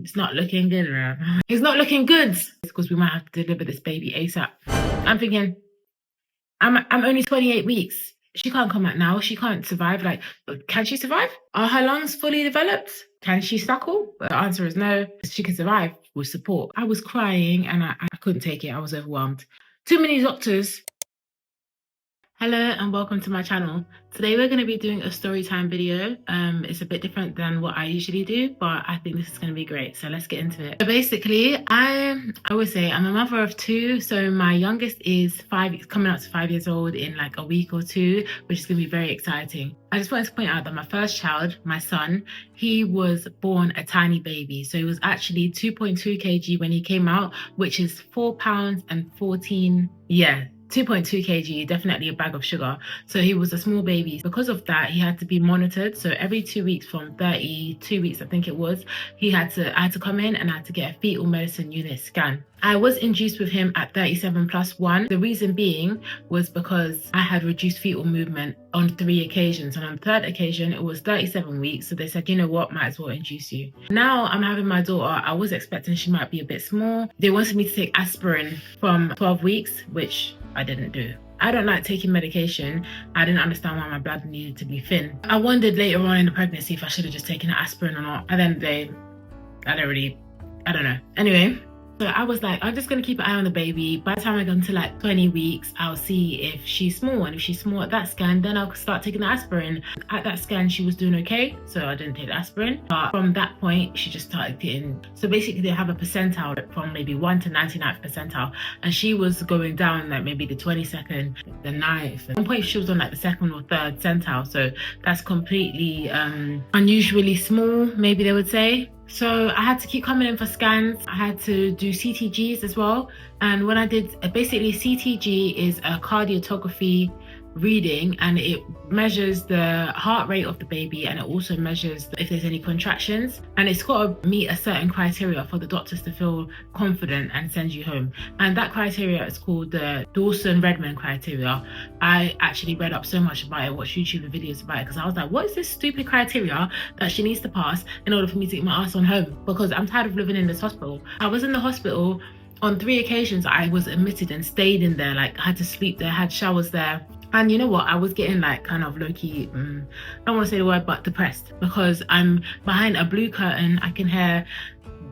it's not looking good. It's not looking good because we might have to deliver this baby ASAP. I'm thinking, I'm only 28 weeks. She can't come out now. She can't survive. Like, can she survive? Are her lungs fully developed? Can she suckle? The answer is no. She can survive with support. I was crying and I couldn't take it. I was overwhelmed. Too many doctors. Hello and welcome to my channel. Today we're going to be doing a story time video. It's a bit different than what I usually do, but I think this is going to be great. So let's get into it. So basically, I always say I'm a mother of two. So my youngest is coming up to 5 years old in like a week or two, which is going to be very exciting. I just wanted to point out that my first child, my son, he was born a tiny baby. So he was actually 2.2 kg when he came out, which is 4 pounds and 14. 2.2 kg, definitely a bag of sugar. So he was a small baby. Because of that, he had to be monitored. So every 2 weeks from 32 weeks, I think it was, I had to come in and I had to get a fetal medicine unit scan. I was induced with him at 37+1. The reason being was because I had reduced fetal movement on 3 occasions. And on the 3rd occasion, it was 37 weeks. So they said, you know what, might as well induce you. Now I'm having my daughter. I was expecting she might be a bit small. They wanted me to take aspirin from 12 weeks, which I didn't do. I don't like taking medication. I didn't understand why my bladder needed to be thin. I wondered later on in the pregnancy if I should have just taken aspirin or not. And then I don't know. Anyway, so I was like, I'm just going to keep an eye on the baby. By the time I get to like 20 weeks, I'll see if she's small. And if she's small at that scan, then I'll start taking the aspirin. At that scan, she was doing okay. So I didn't take the aspirin. But from that point, she just started getting... So basically, they have a percentile from maybe 1 to 99th percentile. And she was going down like maybe the 22nd, the 9th. At one point, she was on like the 2nd or 3rd centile. So that's completely unusually small, maybe they would say. So I had to keep coming in for scans. I had to do CTGs as well. And when I did, basically CTG is a cardiotography reading, and it measures the heart rate of the baby, and it also measures if there's any contractions, and it's got to meet a certain criteria for the doctors to feel confident and send you home. And that criteria is called the Dawson-Redman criteria. I actually read up so much about it, watched YouTube videos about it, because I was like, what is this stupid criteria that she needs to pass in order for me to get my ass on home? Because I'm tired of living in this hospital. I was in the hospital on 3 occasions. I was admitted and stayed in there. Like, I had to sleep there, had showers there. And you know what? I was getting like kind of low-key, I don't want to say the word, but depressed, because I'm behind a blue curtain. I can hear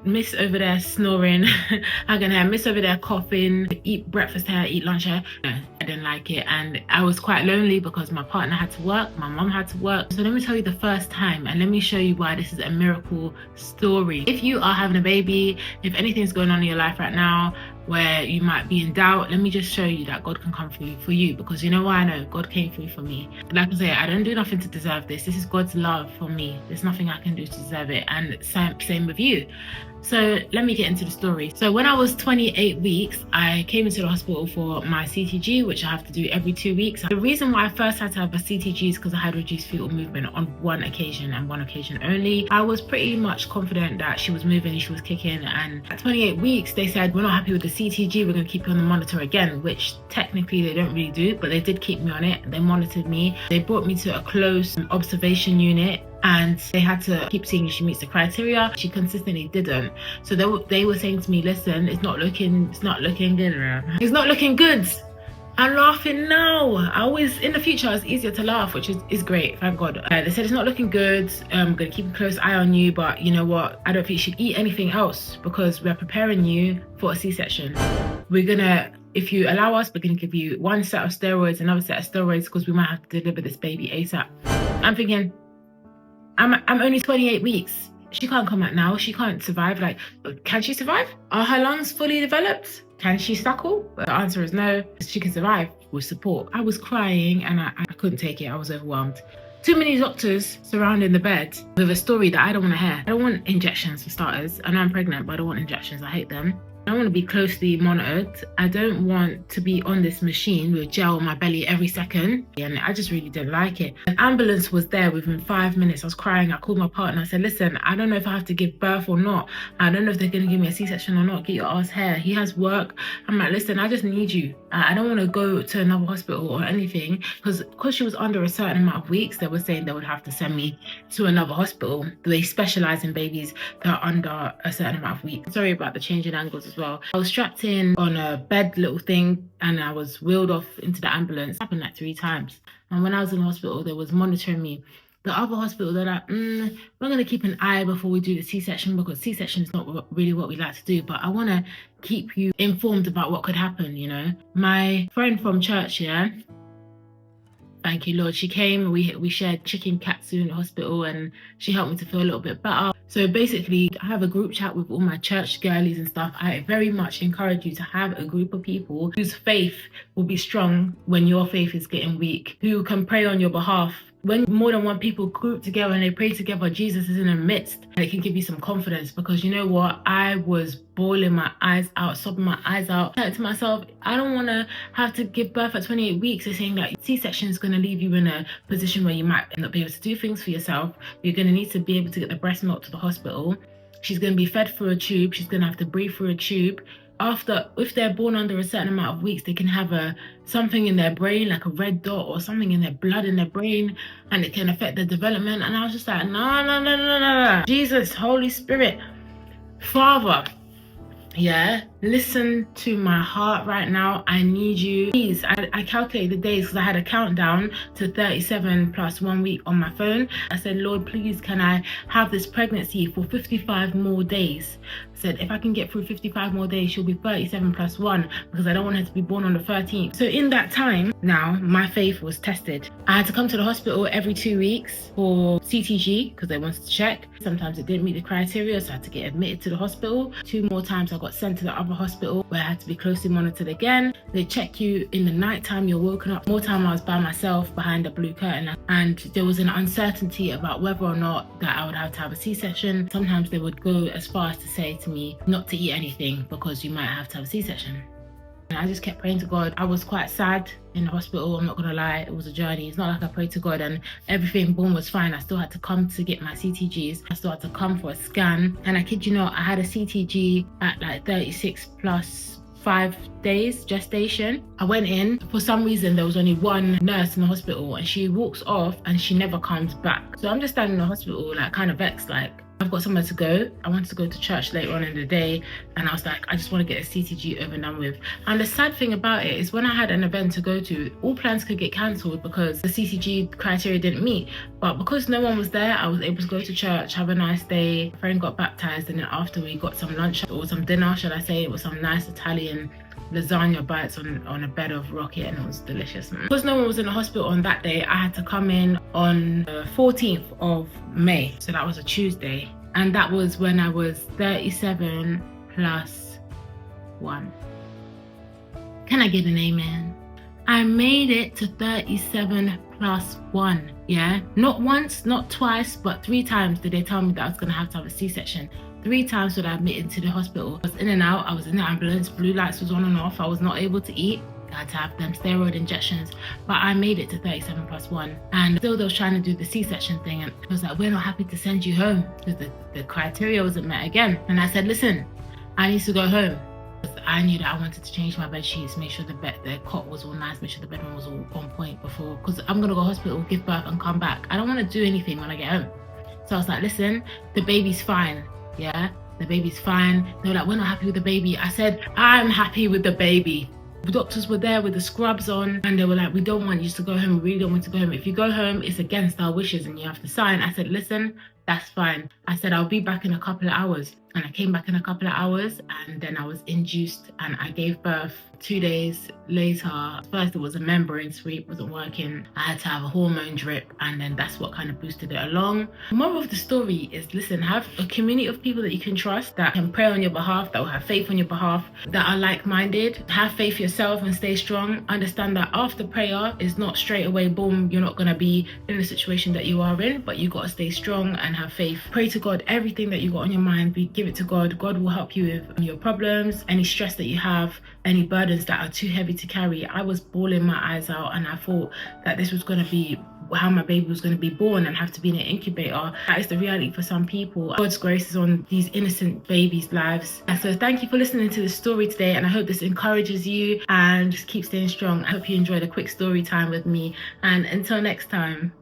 Miss over there snoring. I can hear Miss over there coughing. Eat breakfast here, eat lunch here. No, I didn't like it. And I was quite lonely because my partner had to work, my mom had to work. So let me tell you the first time, and let me show you why this is a miracle story. If you are having a baby, if anything's going on in your life right now where you might be in doubt, let me just show you that God can come through for you, because you know why I know? God came through for me. Like I say, I don't do nothing to deserve this. This is God's love for me. There's nothing I can do to deserve it. And same with you. So let me get into the story. So when I was 28 weeks, I came into the hospital for my CTG, which I have to do every 2 weeks. The reason why I first had to have a CTG is because I had reduced fetal movement on 1 occasion and 1 occasion only. I was pretty much confident that she was moving and she was kicking. And at 28 weeks, they said, we're not happy with the CTG, we're going to keep you on the monitor again, which technically they don't really do, but they did keep me on it. They monitored me. They brought me to a close observation unit, and they had to keep seeing if she meets the criteria. She consistently didn't. So they were saying to me, listen, it's not looking good. It's not looking good. I'm laughing now. In the future, it's easier to laugh, which is great, thank God. They said it's not looking good. I'm going to keep a close eye on you, but you know what? I don't think you should eat anything else because we're preparing you for a C-section. If you allow us, we're going to give you 1 set of steroids, another set of steroids, because we might have to deliver this baby ASAP. I'm thinking, I'm only 28 weeks. She can't come out now. She can't survive. Like, can she survive? Are her lungs fully developed? Can she suckle? The answer is no. She can survive with support. I was crying and I couldn't take it. I was overwhelmed. Too many doctors surrounding the bed with a story that I don't want to hear. I don't want injections for starters. I know I'm pregnant, but I don't want injections. I hate them. I want to be closely monitored. I don't want to be on this machine with gel on my belly every second. And I just really didn't like it. An ambulance was there within 5 minutes. I was crying. I called my partner. I said, listen, I don't know if I have to give birth or not. I don't know if they're going to give me a C-section or not. Get your ass here. He has work. I'm like, listen, I just need you. I don't want to go to another hospital or anything, because she was under a certain amount of weeks, they were saying they would have to send me to another hospital. They specialize in babies that are under a certain amount of weeks. Sorry about the change in angles as well. I was strapped in on a bed little thing and I was wheeled off into the ambulance. It happened like 3 times. And when I was in the hospital, they was monitoring me. The other hospital, they're like, we're going to keep an eye before we do the C-section, because C-section is not really what we like to do. But I want to keep you informed about what could happen, you know. My friend from church, yeah, thank you, Lord, she came, we shared chicken katsu in the hospital, and she helped me to feel a little bit better. So basically, I have a group chat with all my church girlies and stuff. I very much encourage you to have a group of people whose faith will be strong when your faith is getting weak, who can pray on your behalf. When more than one people group together and they pray together, Jesus is in the midst, and it can give you some confidence. Because you know what? I was bawling my eyes out, sobbing my eyes out, saying to myself, I don't want to have to give birth at 28 weeks. They're saying that C-section is going to leave you in a position where you might not be able to do things for yourself. You're going to need to be able to get the breast milk to the hospital. She's going to be fed through a tube. She's going to have to breathe through a tube. If they're born under a certain amount of weeks, they can have something in their brain, like a red dot or something in their blood in their brain, and it can affect their development. And I was just like, no. Jesus, Holy Spirit, Father, yeah, listen to my heart right now. I need you. Please, I calculated the days because I had a countdown to 37 plus 1 week on my phone. I said, Lord, please, can I have this pregnancy for 55 more days? I said, if I can get through 55 more days, she'll be 37 plus 1, because I don't want her to be born on the 13th. So in that time, now my faith was tested. I had to come to the hospital every 2 weeks for CTG because they wanted to check. Sometimes it didn't meet the criteria, so I had to get admitted to the hospital. 2 more times I got sent to the other hospital where I had to be closely monitored again. They check you in the night time, you're woken up. More time I was by myself behind a blue curtain, and there was an uncertainty about whether or not that I would have to have a C-section. Sometimes they would go as far as to say to me not to eat anything because you might have to have a C-section. And I just kept praying to God. I was quite sad in the hospital, I'm not gonna lie. It was a journey. It's not like I prayed to God and everything boom was fine. I still had to come to get my CTGs. I still had to come for a scan. And I kid you not, I had a CTG at like 36 plus 5 days gestation. I went in. For some reason, there was only one nurse in the hospital and she walks off and she never comes back. So I'm just standing in the hospital like kind of vexed, like I've got somewhere to go. I wanted to go to church later on in the day, and I was like, I just want to get a CTG over and done with. And the sad thing about it is when I had an event to go to, all plans could get cancelled because the CTG criteria didn't meet. But because no one was there, I was able to go to church, have a nice day. A friend got baptized, and then after we got some lunch or some dinner, should I say. It was some nice Italian lasagna bites on a bed of rocket, and it was delicious. Because no one was in the hospital on that day, I had to come in on the 14th of May, so that was a Tuesday, and that was when I was 37 plus 1. Can I get an amen? I made it to 37 plus 1, yeah? Not once, not twice, but 3 times did they tell me that I was gonna have to have a C-section. 3 times was I admitted to the hospital. I was in and out, I was in the ambulance, blue lights was on and off, I was not able to eat. I had to have them steroid injections, but I made it to 37 plus 1. And still they was trying to do the C-section thing, and it was like, we're not happy to send you home because the criteria wasn't met again. And I said, listen, I need to go home. I knew that I wanted to change my bed sheets, make sure the cot was all nice, make sure the bedroom was all on point before, because I'm gonna go to hospital, give birth and come back. I don't want to do anything when I get home. So I was like, listen, the baby's fine. Yeah, the baby's fine. They were like, we're not happy with the baby. I said, I'm happy with the baby. The doctors were there with the scrubs on, and they were like, we don't want you to go home. We really don't want you to go home. If you go home, it's against our wishes and you have to sign. I said, listen, that's fine. I said, I'll be back in a couple of hours. And I came back in a couple of hours, and then I was induced and I gave birth 2 days later. First, it was a membrane sweep, wasn't working. I had to have a hormone drip, and then that's what kind of boosted it along. The moral of the story is, listen, have a community of people that you can trust, that can pray on your behalf, that will have faith on your behalf, that are like-minded. Have faith yourself and stay strong. Understand that after prayer is not straight away, boom, you're not going to be in the situation that you are in, but you got to stay strong and have faith. Pray to God, everything that you got on your mind, give it to God. God will help you with your problems, any stress that you have, any burdens that are too heavy to carry. I was bawling my eyes out, and I thought that this was going to be how my baby was going to be born and have to be in an incubator. That is the reality for some people. God's grace is on these innocent babies' lives. So thank you for listening to the story today, and I hope this encourages you, and just keep staying strong. I hope you enjoyed a quick story time with me, and until next time.